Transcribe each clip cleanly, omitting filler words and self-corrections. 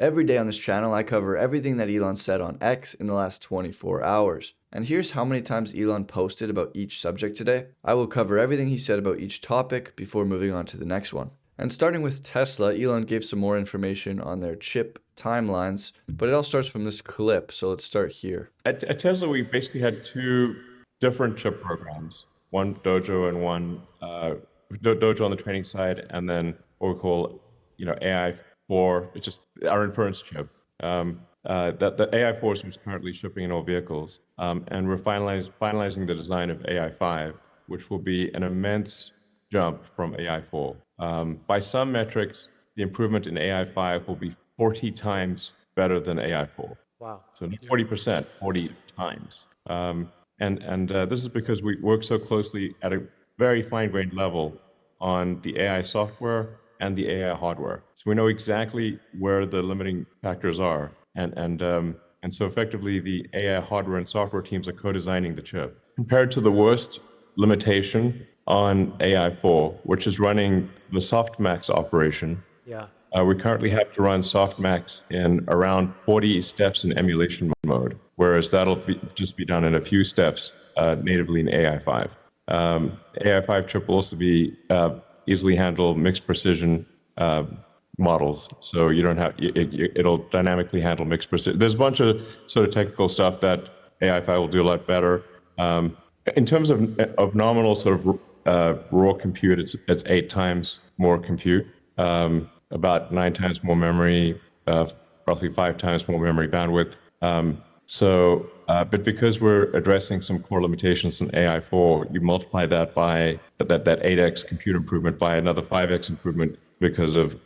Every day on this channel, I cover everything that Elon said on X in the last 24 hours. And here's how many times Elon posted about each subject today. I will cover everything he said about each topic before moving on to the next one. And starting with Tesla, Elon gave some more information on their chip timelines, but it all starts from this clip, so let's start here. At Tesla, we basically had two different chip programs, one Dojo and one Dojo on the training side, and then what we call, AI4, which is our inference chip. The AI4 is currently shipping in all vehicles, and we're finalizing the design of AI5, which will be an immense jump from AI4. By some metrics, the improvement in AI5 will be 40 times better than AI4. Wow. So not 40%, 40 times. This is because we work so closely at a very fine-grained level on the AI software and the AI hardware. So we know exactly where the limiting factors are. And so effectively, the AI hardware and software teams are co-designing the chip. Compared to the worst limitation on AI4, which is running the softmax operation, we currently have to run softmax in around 40 steps in emulation mode, whereas that'll just be done in a few steps natively in AI5. AI5 chip will also be easily handle mixed precision models, so you don't have it'll dynamically handle mixed precision. There's a bunch of sort of technical stuff that AI5 will do a lot better. In terms of nominal sort of raw compute, it's 8 times more compute, about 9 times more memory, roughly 5 times more memory bandwidth. But because we're addressing some core limitations in AI4, you multiply that by that 8x compute improvement by another 5x improvement because of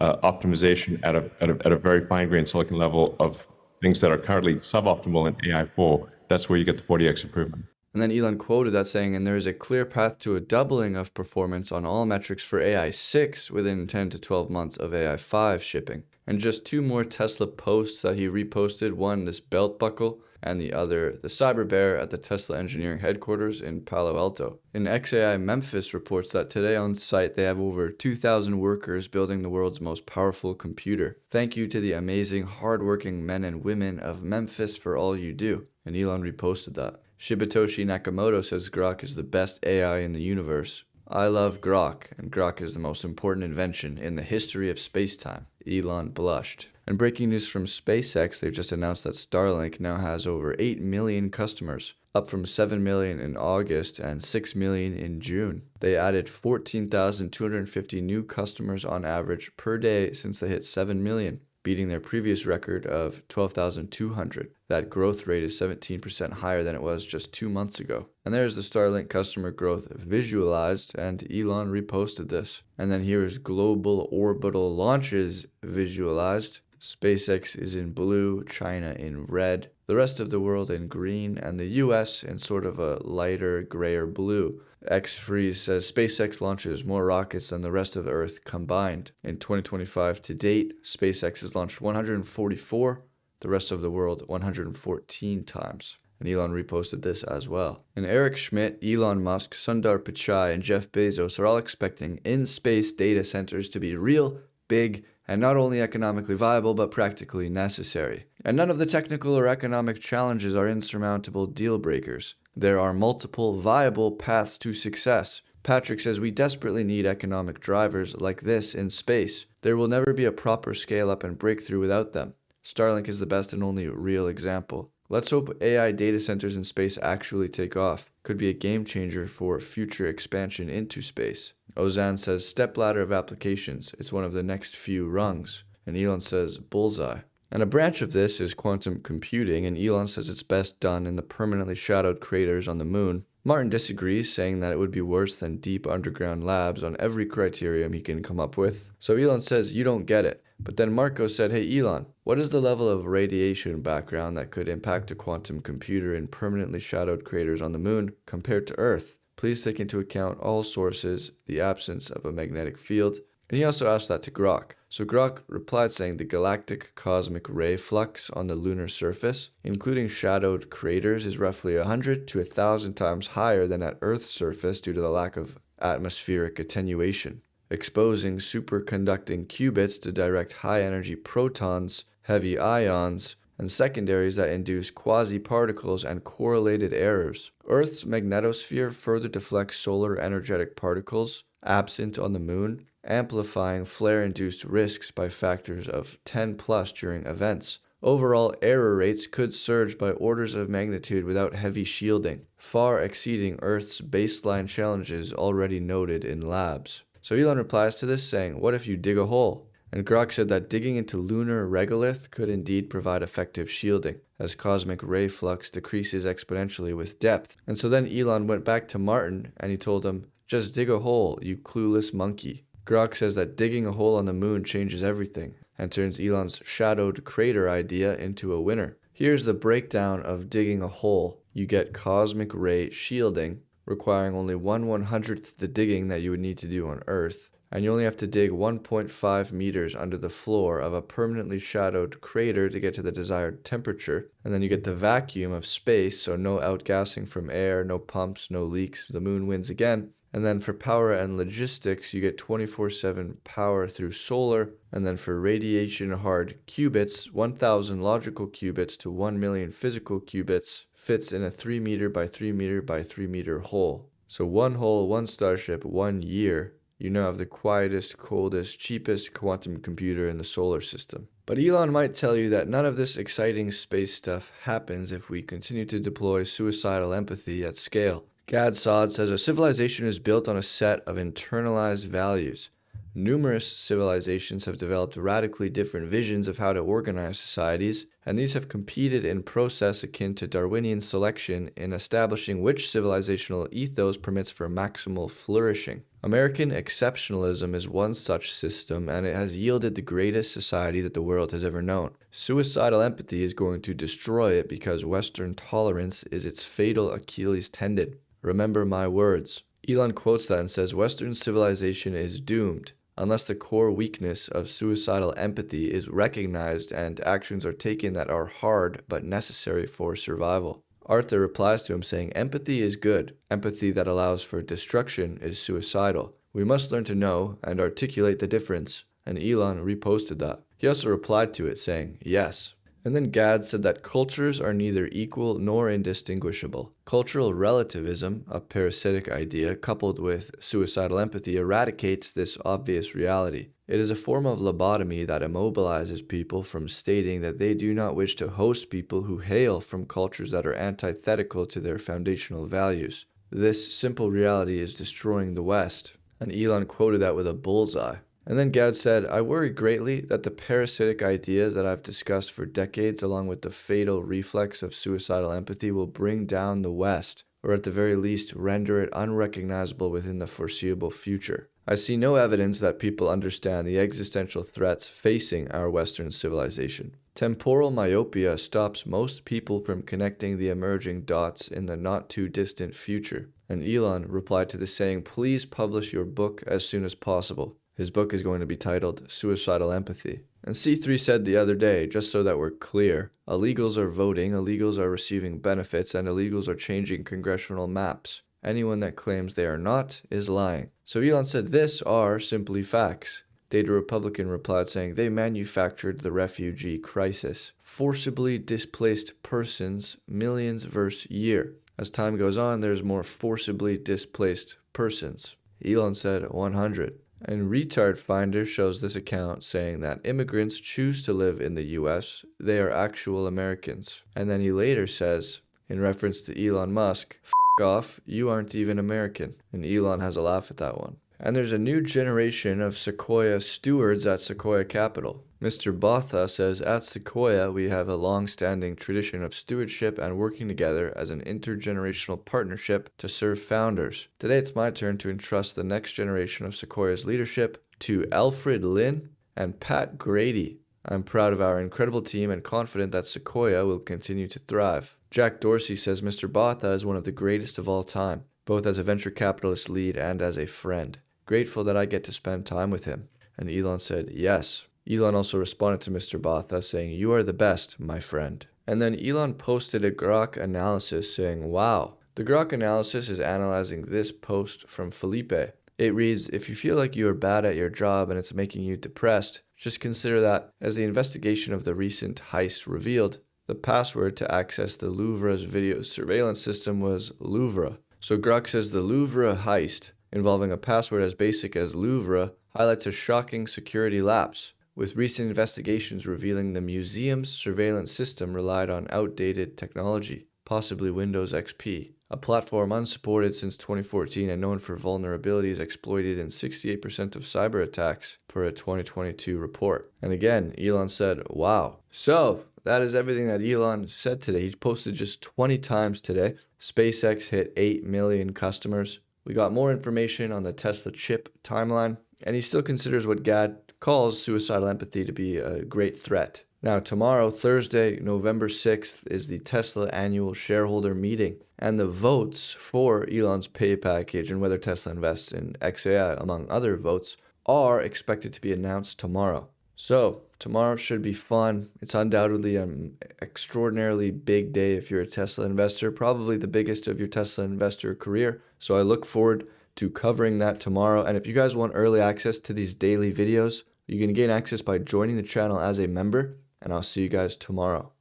optimization at a very fine-grained silicon level of things that are currently suboptimal in AI4. That's where you get the 40x improvement. And then Elon quoted that saying, and there is a clear path to a doubling of performance on all metrics for AI6 within 10 to 12 months of AI5 shipping. And just 2 more Tesla posts that he reposted, one this belt buckle, and the other the Cyber Bear at the Tesla engineering headquarters in Palo Alto. And XAI Memphis reports that today on site they have over 2,000 workers building the world's most powerful computer. Thank you to the amazing, hardworking men and women of Memphis for all you do. And Elon reposted that. Shibatoshi Nakamoto says Grok is the best AI in the universe. I love Grok, and Grok is the most important invention in the history of space-time. Elon blushed. And breaking news from SpaceX, they've just announced that Starlink now has over 8 million customers, up from 7 million in August and 6 million in June. They added 14,250 new customers on average per day since they hit 7 million, beating their previous record of 12,200. That growth rate is 17% higher than it was just 2 months ago. And there's the Starlink customer growth visualized, and Elon reposted this. And then here's global orbital launches visualized. SpaceX is in blue, China in red, the rest of the world in green, and the US in sort of a lighter grayer blue. XFreeze says SpaceX launches more rockets than the rest of Earth combined. In 2025 to date, SpaceX has launched 144, the rest of the world 114 times. And Elon reposted this as well. And Eric Schmidt, Elon Musk, Sundar Pichai, and Jeff Bezos are all expecting in-space data centers to be real, big, and not only economically viable, but practically necessary. And none of the technical or economic challenges are insurmountable deal breakers. There are multiple viable paths to success. Patrick says we desperately need economic drivers like this in space. There will never be a proper scale-up and breakthrough without them. Starlink is the best and only real example. Let's hope AI data centers in space actually take off. Could be a game changer for future expansion into space. Ozan says stepladder of applications. It's one of the next few rungs. And Elon says bullseye. And a branch of this is quantum computing, and Elon says it's best done in the permanently shadowed craters on the moon. Martin disagrees, saying that it would be worse than deep underground labs on every criterion he can come up with. So Elon says you don't get it. But then Marco said, hey Elon, what is the level of radiation background that could impact a quantum computer in permanently shadowed craters on the moon compared to Earth? Please take into account all sources, the absence of a magnetic field. And he also asked that to Grok. So Grok replied saying the galactic cosmic ray flux on the lunar surface, including shadowed craters, is roughly 100 to 1,000 times higher than at Earth's surface due to the lack of atmospheric attenuation. exposing superconducting qubits to direct high-energy protons, heavy ions, and secondaries that induce quasi-particles and correlated errors. Earth's magnetosphere further deflects solar energetic particles absent on the moon, amplifying flare-induced risks by factors of 10 plus during events. Overall error rates could surge by orders of magnitude without heavy shielding, far exceeding Earth's baseline challenges already noted in labs. So Elon replies to this saying, what if you dig a hole? And Grok said that digging into lunar regolith could indeed provide effective shielding, as cosmic ray flux decreases exponentially with depth. And so then Elon went back to Martin and he told him, just dig a hole, you clueless monkey. Grok says that digging a hole on the moon changes everything and turns Elon's shadowed crater idea into a winner. Here's the breakdown of digging a hole. You get cosmic ray shielding, requiring only 1/100th the digging that you would need to do on Earth, and you only have to dig 1.5 meters under the floor of a permanently shadowed crater to get to the desired temperature, and then you get the vacuum of space, so no outgassing from air, no pumps, no leaks, the moon wins again. And then for power and logistics, you get 24/7 power through solar. And then for radiation-hard qubits, 1,000 logical qubits to 1 million physical qubits fits in a 3 meter by 3 meter by 3 meter hole. So one hole, one starship, 1 year. You now have the quietest, coldest, cheapest quantum computer in the solar system. But Elon might tell you that none of this exciting space stuff happens if we continue to deploy suicidal empathy at scale. Gad Saad says a civilization is built on a set of internalized values. Numerous civilizations have developed radically different visions of how to organize societies, and these have competed in process akin to Darwinian selection in establishing which civilizational ethos permits for maximal flourishing. American exceptionalism is one such system, and it has yielded the greatest society that the world has ever known. Suicidal empathy is going to destroy it because Western tolerance is its fatal Achilles tendon. Remember my words. Elon quotes that and says Western civilization is doomed unless the core weakness of suicidal empathy is recognized and actions are taken that are hard but necessary for survival. Arthur replies to him saying, empathy is good. Empathy that allows for destruction is suicidal. We must learn to know and articulate the difference. And Elon reposted that. He also replied to it saying, yes. And then Gad said that cultures are neither equal nor indistinguishable. Cultural relativism, a parasitic idea coupled with suicidal empathy, eradicates this obvious reality. It is a form of lobotomy that immobilizes people from stating that they do not wish to host people who hail from cultures that are antithetical to their foundational values. This simple reality is destroying the West. And Elon quoted that with a bullseye. And then Gad said, I worry greatly that the parasitic ideas that I've discussed for decades, along with the fatal reflex of suicidal empathy, will bring down the West, or at the very least render it unrecognizable within the foreseeable future. I see no evidence that people understand the existential threats facing our Western civilization. Temporal myopia stops most people from connecting the emerging dots in the not-too-distant future. And Elon replied to the saying, please publish your book as soon as possible. His book is going to be titled Suicidal Empathy. And C3 said the other day, just so that we're clear, illegals are voting, illegals are receiving benefits, and illegals are changing congressional maps. Anyone that claims they are not is lying. So Elon said this are simply facts. Data Republican replied saying they manufactured the refugee crisis. Forcibly displaced persons, millions versus year. As time goes on, there's more forcibly displaced persons. Elon said 100. And Retard Finder shows this account saying that immigrants choose to live in the US, they are actual Americans. And then he later says, in reference to Elon Musk, F off, you aren't even American. And Elon has a laugh at that one. And there's a new generation of Sequoia stewards at Sequoia Capital. Mr. Botha says, at Sequoia, we have a long-standing tradition of stewardship and working together as an intergenerational partnership to serve founders. Today, it's my turn to entrust the next generation of Sequoia's leadership to Alfred Lin and Pat Grady. I'm proud of our incredible team and confident that Sequoia will continue to thrive. Jack Dorsey says Mr. Botha is one of the greatest of all time, both as a venture capitalist lead and as a friend. Grateful that I get to spend time with him. And Elon said, yes. Elon also responded to Mr. Botha saying, you are the best, my friend. And then Elon posted a Grok analysis saying, wow. The Grok analysis is analyzing this post from Felipe. It reads, if you feel like you are bad at your job and it's making you depressed, just consider that, as the investigation of the recent heist revealed, the password to access the Louvre's video surveillance system was Louvre. So Grok says the Louvre heist, involving a password as basic as Louvre, highlights a shocking security lapse, with recent investigations revealing the museum's surveillance system relied on outdated technology, possibly Windows XP, a platform unsupported since 2014 and known for vulnerabilities exploited in 68% of cyber attacks, per a 2022 report. And again, Elon said, wow. So, that is everything that Elon said today. He posted just 20 times today. SpaceX hit 8 million customers. We got more information on the Tesla chip timeline, and he still considers what Gad calls suicidal empathy to be a great threat. Now, tomorrow, Thursday, November 6th, is the Tesla annual shareholder meeting, and the votes for Elon's pay package and whether Tesla invests in XAI, among other votes, are expected to be announced tomorrow. So, tomorrow should be fun. It's undoubtedly an extraordinarily big day if you're a Tesla investor, probably the biggest of your Tesla investor career. So I look forward to covering that tomorrow. And if you guys want early access to these daily videos, you can gain access by joining the channel as a member, and I'll see you guys tomorrow.